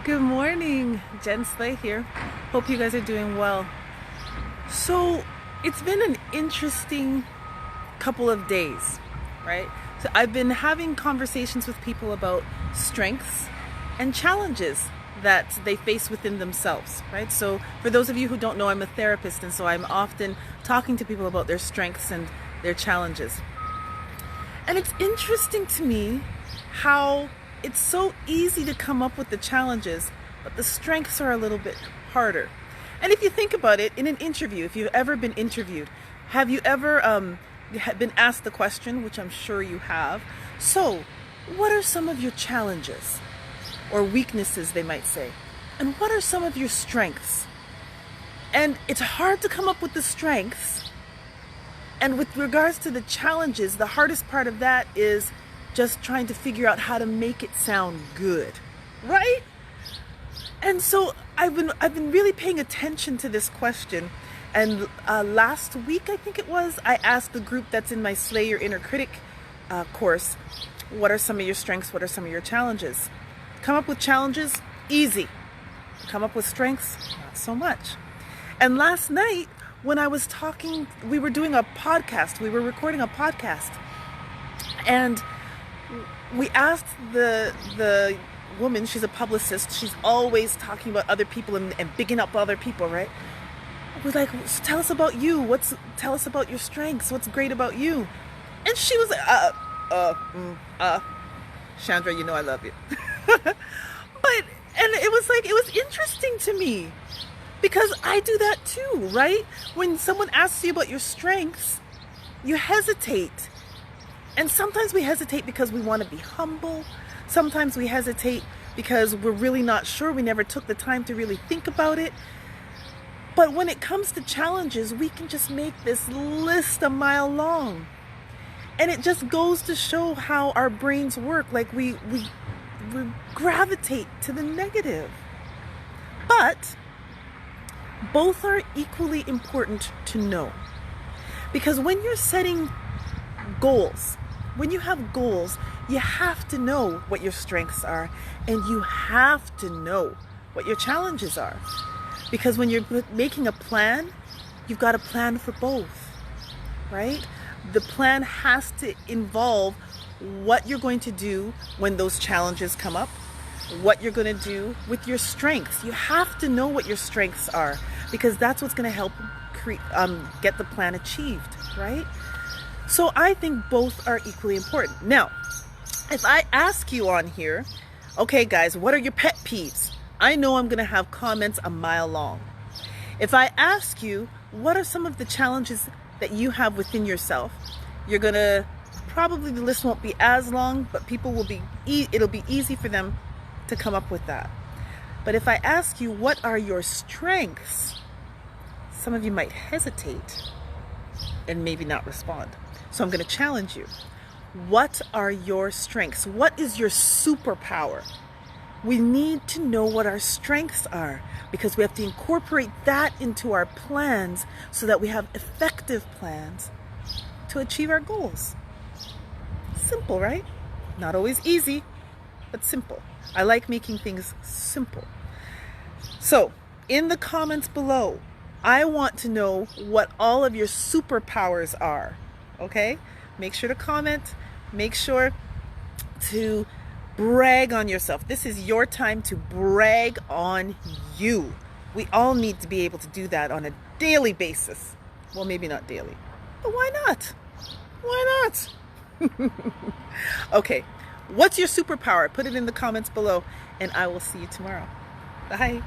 Good morning, Jen Slay here. Hope you guys are doing well. So it's been an interesting couple of days, right? So I've been having conversations with people about strengths and challenges that they face within themselves, right? So for those of you who don't know, I'm a therapist, and so I'm often talking to people about their strengths and their challenges. And it's interesting to me how it's so easy to come up with the challenges, but the strengths are a little bit harder. And if you think about it, in an interview, if you've ever been interviewed, have you ever been asked the question, which I'm sure you have, so what are some of your challenges or weaknesses, they might say, and what are some of your strengths? And it's hard to come up with the strengths. And with regards to the challenges, the hardest part of that is just trying to figure out how to make it sound good, right? And so I've been really paying attention to this question. And last week, I think it was, I asked the group that's in my Slay Your Inner Critic course, what are some of your strengths? What are some of your challenges? Come up with challenges, easy. Come up with strengths, not so much. And last night, when I was talking, we were doing a podcast. We were recording a podcast. And we asked the woman, she's a publicist, she's always talking about other people and bigging up other people, right? We're like, so tell us about you. Tell us about your strengths. What's great about you? And she was like, Chandra, you know I love you. And it was interesting to me because I do that too, right? When someone asks you about your strengths, you hesitate. And sometimes we hesitate because we want to be humble. Sometimes we hesitate because we're really not sure. We never took the time to really think about it. But when it comes to challenges, we can just make this list a mile long. And it just goes to show how our brains work. Like we gravitate to the negative. But both are equally important to know. Because when you're setting goals, when you have goals, you have to know what your strengths are, and you have to know what your challenges are. Because when you're making a plan, you've got a plan for both, right? The plan has to involve what you're going to do when those challenges come up, what you're going to do with your strengths. You have to know what your strengths are, because that's what's going to help get the plan achieved, right? So I think both are equally important. Now, if I ask you on here, okay guys, what are your pet peeves? I know I'm going to have comments a mile long. If I ask you, what are some of the challenges that you have within yourself? You're going to, probably the list won't be as long, but it'll be easy for them to come up with that. But if I ask you, what are your strengths? Some of you might hesitate and maybe not respond. So I'm going to challenge you. What are your strengths? What is your superpower? We need to know what our strengths are, because we have to incorporate that into our plans so that we have effective plans to achieve our goals. Simple, right? Not always easy, but simple. I like making things simple. So in the comments below, I want to know what all of your superpowers are. Okay? Make sure to comment. Make sure to brag on yourself. This is your time to brag on you. We all need to be able to do that on a daily basis. Well, maybe not daily, but why not? Why not? Okay. What's your superpower? Put it in the comments below, and I will see you tomorrow. Bye.